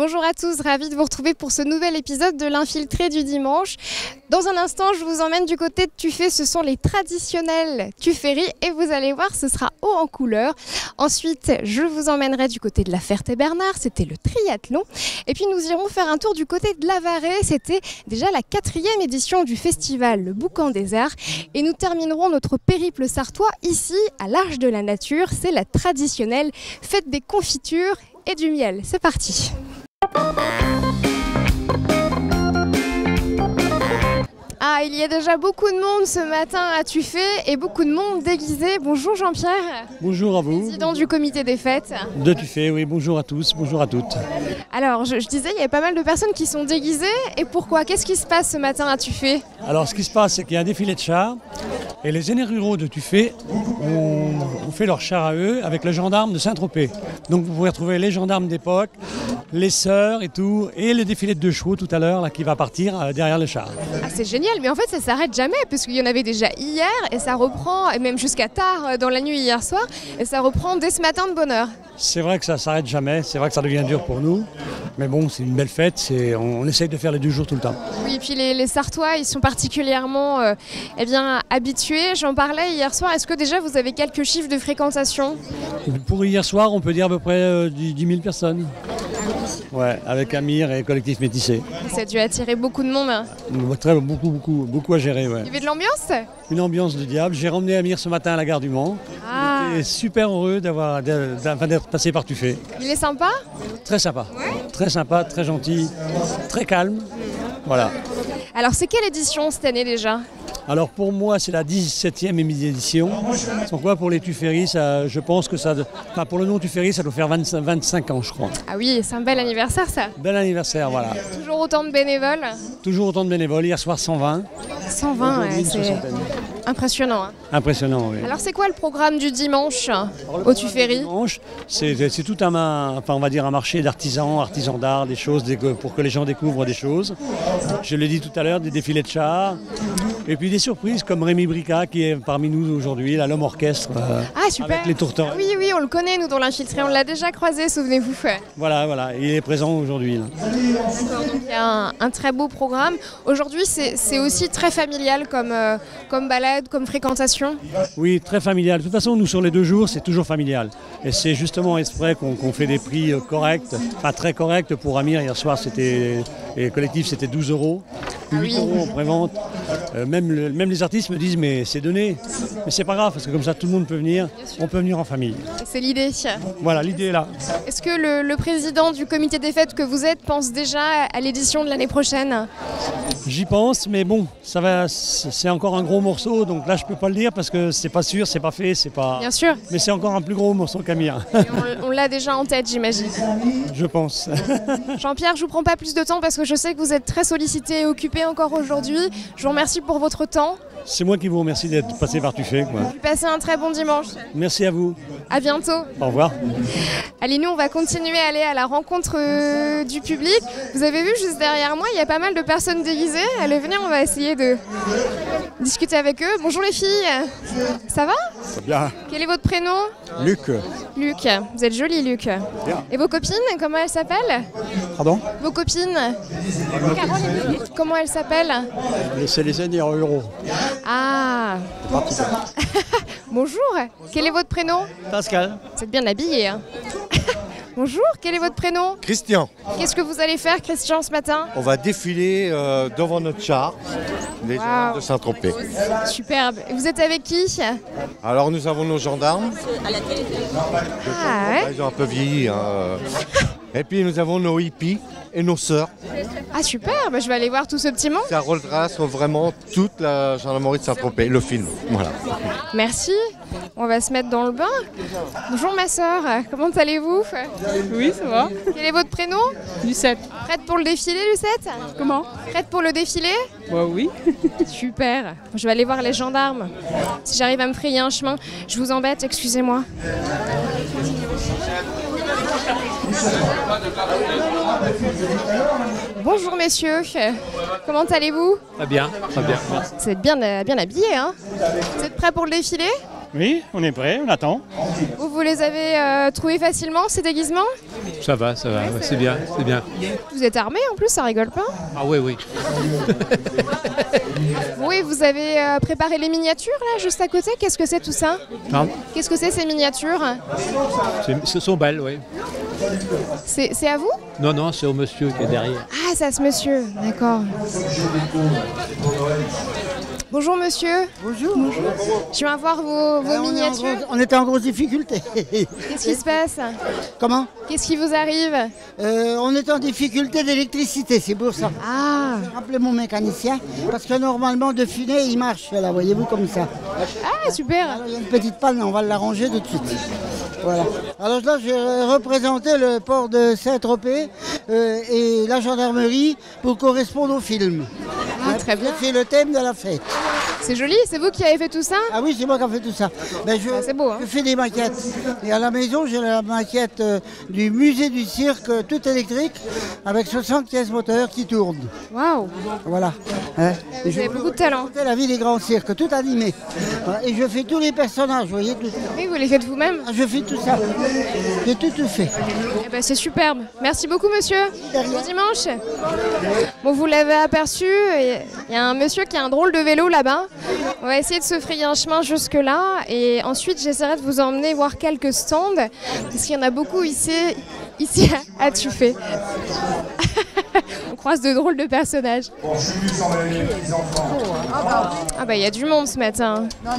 Bonjour à tous, ravie de vous retrouver pour ce nouvel épisode de l'Infiltré du dimanche. Dans un instant, je vous emmène du côté de Tuffet, ce sont les traditionnels Tufferie et vous allez voir, ce sera haut en couleur. Ensuite, je vous emmènerai du côté de la Ferté-Bernard, c'était le triathlon. Et puis nous irons faire un tour du côté de l'Avaray, c'était déjà la 4e édition du festival Le Boucan des Arts. Et nous terminerons notre périple sartois ici, à l'Arche de la Nature, c'est la traditionnelle fête des confitures et du miel. C'est parti. Ah, il y a déjà beaucoup de monde ce matin à Tuffet et beaucoup de monde déguisé. Bonjour Jean-Pierre. Bonjour à vous. Président du comité des fêtes. De Tuffet, oui, bonjour à tous, bonjour à toutes. Alors, je disais, il y a pas mal de personnes qui sont déguisées. Et pourquoi? Qu'est-ce qui se passe ce matin à Tuffet? Alors, ce qui se passe, c'est qu'il y a un défilé de chars et les aînés ruraux de Tuffet ont fait leur char à eux avec les gendarmes de Saint-Tropez. Donc, vous pouvez retrouver les gendarmes d'époque, les sœurs et tout, et le défilé de 2 chevaux tout à l'heure là, qui va partir derrière le char. Ah, c'est génial, mais en fait ça s'arrête jamais parce qu'il y en avait déjà hier et ça reprend, et même jusqu'à tard dans la nuit hier soir, et ça reprend dès ce matin de bonne heure. C'est vrai que ça s'arrête jamais, c'est vrai que ça devient dur pour nous, mais bon, c'est une belle fête, on essaye de faire les 2 jours tout le temps. Oui, et puis les Sartois, ils sont particulièrement habitués. J'en parlais hier soir, est-ce que déjà vous avez quelques chiffres de fréquentation? Pour hier soir, on peut dire à peu près 10 000 personnes. Ouais, avec Amir et collectif métissé. Ça a dû attirer beaucoup de monde. Beaucoup à gérer. Ouais. Il y avait de l'ambiance? Une ambiance de diable. J'ai ramené Amir ce matin à la gare du Mans. Ah. J'étais super heureux d'être passé par Tuffet. Il est sympa? Très sympa. Ouais. Très sympa, très gentil, très calme. Voilà. Alors c'est quelle édition cette année déjà? Alors pour moi, c'est la 17e édition. Sans quoi pour les Tufferie, je pense que ça... Enfin pour le nom Tufferie, ça doit faire 25 ans, je crois. Ah oui, c'est un bel anniversaire ça. Bel anniversaire, voilà. Toujours autant de bénévoles? Toujours autant de bénévoles. Hier soir, 120. 120, ouais, c'est impressionnant. Hein. Impressionnant, oui. Alors c'est quoi le programme du dimanche au Tufferie? Dimanche, c'est tout on va dire un marché d'artisans, artisans d'art, des choses pour que les gens découvrent des choses. Je l'ai dit tout à l'heure, des défilés de chars. Et puis des surprises comme Rémi Brica qui est parmi nous aujourd'hui, l'homme orchestre. Ah super. Avec les tourterelles. Oui, on le connaît nous dans l'Infiltré, on l'a déjà croisé, souvenez-vous. Voilà, il est présent aujourd'hui. D'accord, donc il y a un très beau programme. Aujourd'hui c'est aussi très familial comme balade, comme fréquentation. Oui, très familial. De toute façon, nous sur les 2 jours, c'est toujours familial. Et c'est justement exprès qu'on fait des prix corrects, enfin très corrects pour Amir. Hier soir, et collectif, c'était 12 €. 8 € en prévente. Même les artistes me disent mais c'est donné. Mais c'est pas grave parce que comme ça tout le monde peut venir. On peut venir en famille. C'est l'idée. Voilà, l'idée est là. Est-ce que le président du comité des fêtes que vous êtes pense déjà à l'édition de l'année prochaine? J'y pense, mais bon, c'est encore un gros morceau, donc là je peux pas le dire parce que c'est pas sûr, c'est pas fait, c'est pas. Bien sûr. Mais c'est encore un plus gros morceau qu'Amir. On l'a déjà en tête, j'imagine. Je pense. Jean-Pierre, je vous prends pas plus de temps parce que je sais que vous êtes très sollicité et occupé encore aujourd'hui. Je vous remercie pour votre temps. C'est moi qui vous remercie d'être passé par Tuffet. Passez un très bon dimanche. Merci à vous. À bientôt. Au revoir. Allez, nous on va continuer à aller à la rencontre du public. Vous avez vu juste derrière moi, il y a pas mal de personnes déguisées. Allez, venez, on va essayer de discuter avec eux. Bonjour les filles. Ça va? Ça va bien. Quel est votre prénom? Luc. Luc. Vous êtes joli, Luc. Bien. Et vos copines, comment elles s'appellent? Pardon? Vos copines? Comment elles s'appellent? C'est les aînés ruraux. Ah. Bonjour, quel est votre prénom? Pascal. Vous êtes bien habillé. Hein. Bonjour, quel est votre prénom? Christian, Qu'est-ce que vous allez faire, Christian, ce matin? on va défiler devant notre char, les gens de Saint-Tropez. Superbe. Et vous êtes avec qui? Alors nous avons nos gendarmes, Ah ouais. ils ont un peu vieilli. Hein. Et puis nous avons nos hippies et nos sœurs. Ah super, bah, je vais aller voir tout ce petit monde. Ça retrace vraiment toute la gendarmerie de Saint-Tropez, le film. Voilà. Merci. On va se mettre dans le bain. Bonjour ma sœur, comment allez-vous? Oui, ça va. Quel est votre prénom? Lucette. Prête pour le défilé, Lucette? Comment? Prête pour le défilé? Bah oui. Super. Je vais aller voir les gendarmes. Si j'arrive à me frayer un chemin, je vous embête, excusez-moi. Bonjour messieurs, comment allez-vous? Très bien, très bien. Merci. Vous êtes bien habillés, hein? Vous êtes prêts pour le défilé? Oui, on est prêt, on attend. Vous les avez trouvés facilement, ces déguisements? Ça va, ouais, c'est bien, c'est bien. Vous êtes armé en plus, ça rigole pas? Ah oui, oui. Oui, vous avez préparé les miniatures là, juste à côté. Qu'est-ce que c'est tout ça? Pardon? Qu'est-ce que c'est ces miniatures? Ce sont belles, oui. C'est à vous? Non, non, c'est au monsieur qui est derrière. Ah, c'est à ce monsieur, d'accord. Bonjour monsieur. Bonjour. Je viens voir vos miniatures. On était en grosse difficulté. Qu'est-ce qui se passe? Comment? Qu'est-ce qui vous arrive? On est en difficulté d'électricité, c'est pour ça. Ah, J'ai rappelé mon mécanicien, parce que normalement de funée, il marche, là, voyez-vous, comme ça. ah super. Alors, il y a une petite panne, on va l'arranger tout de suite. Voilà. Alors là, j'ai représenté le port de Saint-Tropez et la gendarmerie pour correspondre au film. Ah, très bien. C'est le thème de la fête. C'est joli, c'est vous qui avez fait tout ça? Ah oui, c'est moi qui ai fait tout ça. Ben, c'est beau, hein. Je fais des maquettes. Et à la maison, j'ai la maquette du musée du cirque, tout électrique, avec 60 pièces moteurs qui tournent. Waouh. Voilà. Hein. Vous avez beaucoup de talent. C'est la vie des grands cirques, tout animé. Voilà. Et je fais tous les personnages, vous voyez. Oui, vous les faites vous-même? Je fais tout ça. J'ai tout fait. Eh ben, c'est superbe. Merci beaucoup, monsieur. Bon dimanche. Bon, vous l'avez aperçu, il y a un monsieur qui a un drôle de vélo là-bas. On va essayer de se frayer un chemin jusque-là. Et ensuite, j'essaierai de vous emmener voir quelques stands. Parce qu'il y en a beaucoup ici à Tuffet. On croise de drôles de personnages. Ah bah il y a du monde ce matin. Non.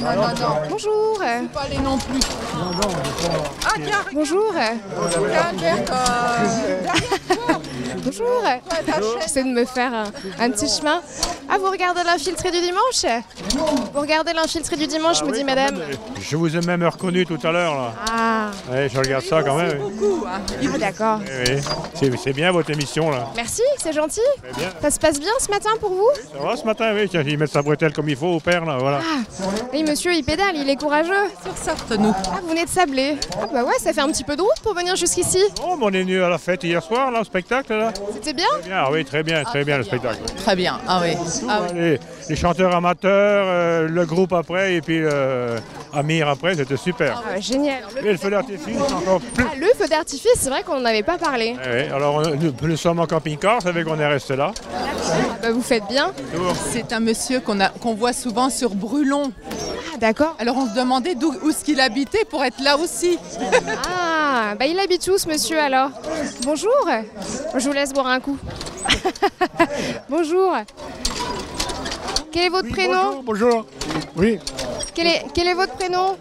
Bonjour. Pas aller non plus. Bonjour. Bonjour. J'essaie de me faire un petit chemin. Ah, vous regardez l'infiltré du dimanche? Vous regardez l'infiltré du dimanche, me dit madame. Je vous ai même reconnu tout à l'heure là. Ah, Ouais, je regarde ça quand même. Beaucoup, hein. ah d'accord. C'est bien votre émission là. Merci, c'est gentil. C'est bien. Ça se passe bien ce matin pour vous? Ça va ce matin, oui. Tiens, ils mettent sa bretelle comme il faut au père là, voilà. Ah, oui monsieur, il pédale, il est courageux. Sur sorte, nous. Ah, vous venez de Sablé. Ah bah ouais, ça fait un petit peu de route pour venir jusqu'ici. Oh, mais on est venu à la fête hier soir là, au spectacle là. C'était bien? Très bien, ah oui, très bien le spectacle. Très bien. Ah oui. Ah oui. Les chanteurs amateurs, le groupe après et puis Amir après, c'était super. Ah, génial. Et le feu d'artifice encore plus. Ah, le feu d'artifice, c'est vrai qu'on n'en avait pas parlé. Oui, alors nous sommes en camping-car, ça fait qu'on est resté là. Ah bah vous faites bien. C'est un monsieur qu'on voit souvent sur Brulon. Ah d'accord. Alors on se demandait où est-ce qu'il habitait pour être là aussi. Ah, bah il habite où ce monsieur alors? Bonjour. Je vous laisse boire un coup. Bonjour. Quel est votre prénom? Bonjour. Oui, Quel est votre prénom?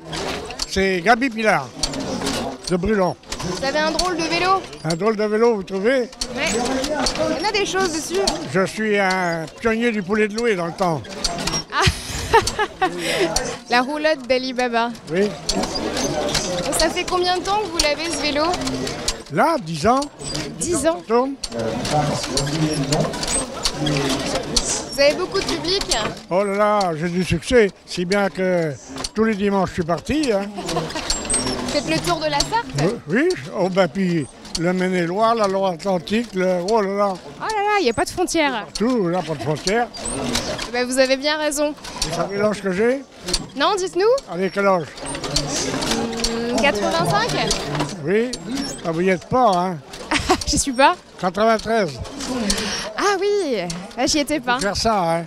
c'est Gabi Pilar de Brulon. Vous avez un drôle de vélo? Un drôle de vélo, vous trouvez? Ouais. Il y en a des choses dessus. Je suis un pionnier du poulet de Louis dans le temps. La roulotte d'Ali Baba. Oui. Ça fait combien de temps que vous l'avez ce vélo? Là, 10 ans. 10 ans. Tourne. Vous avez beaucoup de public? Oh là là, j'ai du succès. Si bien que tous les dimanches, je suis parti. Hein. Vous faites le tour de la Sarthe? Oui, oh, ben, puis le Maine-et-Loire, la Loire-Atlantique, oh là là, Oh là là, il n'y a pas de frontières. tout, là, pas de frontières. Ben, vous avez bien raison. Vous savez l'âge que j'ai? Non, dites-nous. Allez, quel âge? 85? Oui, ah, vous n'y êtes pas, hein? J'y suis pas. 93, Ah oui, là, j'y étais pas. faire ça, hein?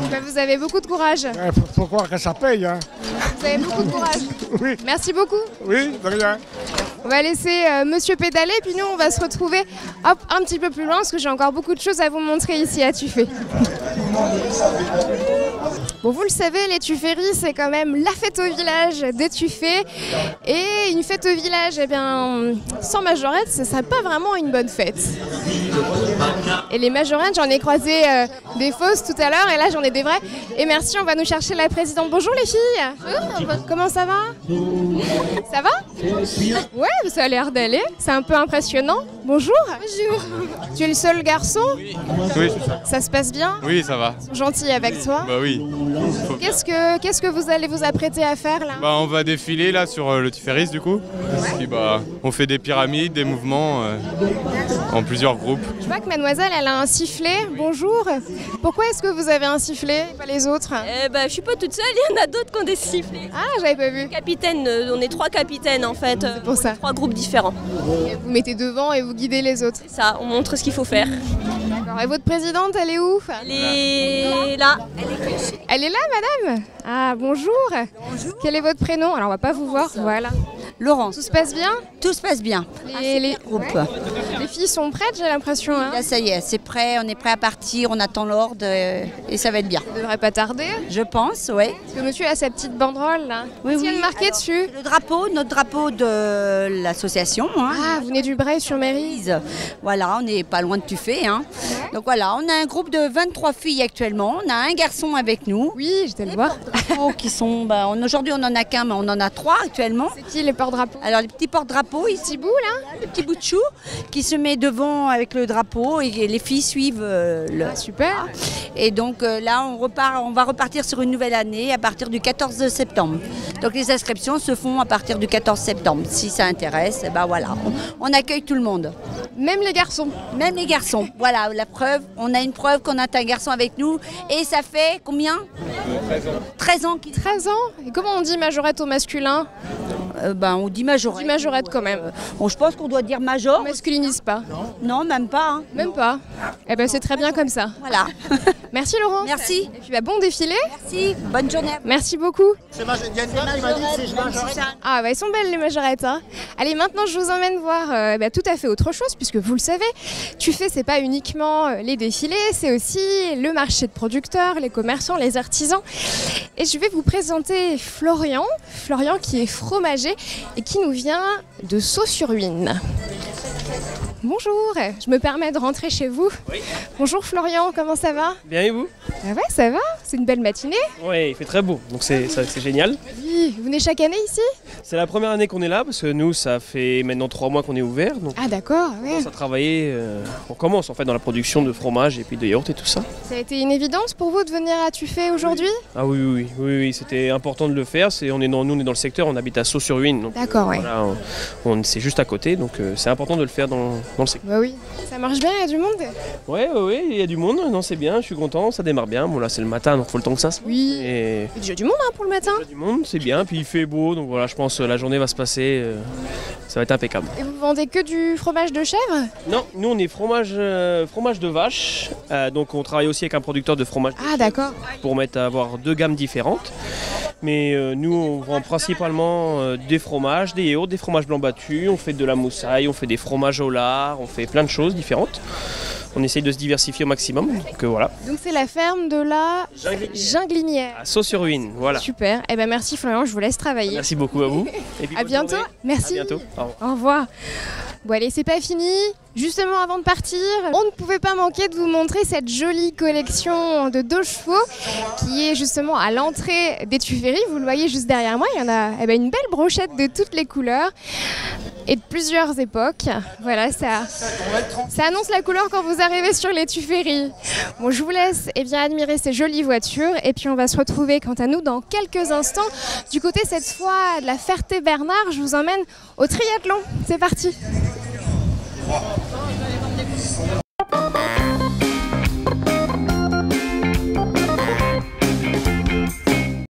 Ben, vous avez beaucoup de courage. Faut croire que ça paye, hein? Vous avez beaucoup de courage. Oui, Merci beaucoup. oui, de rien. On va laisser monsieur pédaler, puis nous, on va se retrouver hop, un petit peu plus loin, parce que j'ai encore beaucoup de choses à vous montrer ici à Tuffet. Bon, vous le savez, les Tufferies, c'est quand même la fête au village des Tuffet. Et une fête au village, eh bien, sans majorette, ce ne serait pas vraiment une bonne fête. Et les majorettes, j'en ai croisé des fausses tout à l'heure, et là, j'en ai des vraies. Et merci, on va nous chercher la présidente. Bonjour les filles. Comment ça va? Ça va? Ouais, ça a l'air d'aller. C'est un peu impressionnant. Bonjour. Bonjour. Tu es le seul garçon? Oui, c'est ça. Ça se passe bien? Oui, ça va. Ils sont gentils avec toi? Bah oui. Qu'est-ce que vous allez vous apprêter à faire là? Bah on va défiler là sur le Tuferis du coup. Et puis bah on fait des pyramides, des mouvements en plusieurs groupes. Je vois que mademoiselle elle a un sifflet. Bonjour. Pourquoi est-ce que vous avez un sifflet et pas les autres? Je suis pas toute seule, il y en a d'autres qui ont des sifflets. Ah, j'avais pas vu. Capitaine, on est 3 capitaines en fait. pour ça. 3 groupes différents. Et vous mettez devant et vous guidez les autres. Ça, on montre ce qu'il faut faire. D'accord. Et votre présidente, elle est où? Elle est là. Elle est là, madame? Ah, bonjour. Bonjour. Quel est votre prénom? Alors, on va pas vous voir. Voilà. Laurence. Tout se passe bien? Tout se passe bien. Les Groupe. les filles sont prêtes, j'ai l'impression. Hein. Là, ça y est, c'est prêt, on est prêt à partir, on attend l'ordre et ça va être bien. Ça devrait pas tarder. Je pense, oui. Parce que monsieur a sa petite banderole là. Oui, Qu'est-ce qu'il y a de marqué dessus? Le drapeau, notre drapeau de l'association. Hein. Ah, vous venez du Bray-sur-Mairie. Voilà, on n'est pas loin de Tuffet. Hein. Donc voilà, on a un groupe de 23 filles actuellement. On a un garçon avec nous. Oui, j'étais le voir. Qui sont, aujourd'hui on n'en a qu'un, mais on en a 3 actuellement. C'est qui les porte-drapeaux? Alors les petits porte-drapeaux, les petits bouts là, le petit bout de chou qui se met devant avec le drapeau et les filles suivent le. Ah, super. Et donc là on va repartir sur une nouvelle année à partir du 14 septembre. Donc les inscriptions se font à partir du 14 septembre. Si ça intéresse, ben voilà, on accueille tout le monde. Même les garçons. Même les garçons. Voilà la preuve. On a une preuve qu'on a un garçon avec nous et ça fait combien? 13 ans. 13 ans. Et comment on dit majorette au masculin? On dit majorette. On dit majorette quand même. Je pense qu'on doit dire major. On masculinise pas. Non, même pas. Hein. Même pas. Eh ben c'est très bien comme ça. Voilà. Merci Laurence. Merci. Et puis bon défilé. Merci. Bonne journée. Merci beaucoup. Il m'a dit que c'est majorette. Ah elles sont belles les majorettes. Hein. Allez, maintenant je vous emmène voir tout à fait autre chose, puisque vous le savez, Tuffet c'est pas uniquement les défilés, c'est aussi le marché de producteurs, les commerçants, les artisans. Et je vais vous présenter Florian qui est fromager et qui nous vient de Sceaux-sur-Huisne. Bonjour, je me permets de rentrer chez vous. Oui. Bonjour Florian, comment ça va? Bien et vous? Ah ouais, ça va, c'est une belle matinée. Oui, il fait très beau, donc c'est génial. Oui, vous venez chaque année ici? C'est la première année qu'on est là, parce que nous, ça fait maintenant 3 mois qu'on est ouvert. Donc ah d'accord, on commence à travailler, on commence en fait dans la production de fromage et puis de yaourt et tout ça. Ça a été une évidence pour vous de venir à Tuffet aujourd'hui? Ah oui, c'était important de le faire. Nous on est dans le secteur, on habite à Sceaux-sur-Huisne. D'accord, ouais. Voilà, c'est juste à côté, donc c'est important de le faire dans le secteur. Bah oui, ça marche bien, il y a du monde? Oui, il y a du monde, non c'est bien, je suis content, ça démarre bien. Bon là c'est le matin, donc il faut le temps que ça se... Oui, il y a déjà du monde pour le matin. Il y a du monde, c'est bien, puis il fait beau, donc voilà, je pense que la journée va se passer, ça va être impeccable. Et vous vendez que du fromage de chèvre? Non, nous on est fromage de vache, donc on travaille aussi avec un producteur de fromage. Ah d'accord. Pour avoir 2 gammes différentes. Mais nous, on vend principalement des fromages, des yaourts, des fromages blancs battus, on fait de la moussaille, on fait des fromages au lard, on fait plein de choses différentes. On essaye de se diversifier au maximum, donc voilà. Donc c'est la ferme de la Junglinière. À Sceaux-sur-Huisne, voilà. Super, eh ben merci Florian, je vous laisse travailler. Merci beaucoup à vous. Et puis à bientôt, merci. À bientôt, au revoir. Au revoir. Bon allez, c'est pas fini. Justement avant de partir, on ne pouvait pas manquer de vous montrer cette jolie collection de 2 chevaux qui est justement à l'entrée des Tufferies. Vous le voyez juste derrière moi, il y en a une belle brochette de toutes les couleurs et de plusieurs époques. Voilà, ça annonce la couleur quand vous arrivez sur les Tufferies. Bon, je vous laisse admirer ces jolies voitures et puis on va se retrouver quant à nous dans quelques instants. Du côté cette fois de la Ferté-Bernard, je vous emmène au triathlon. C'est parti.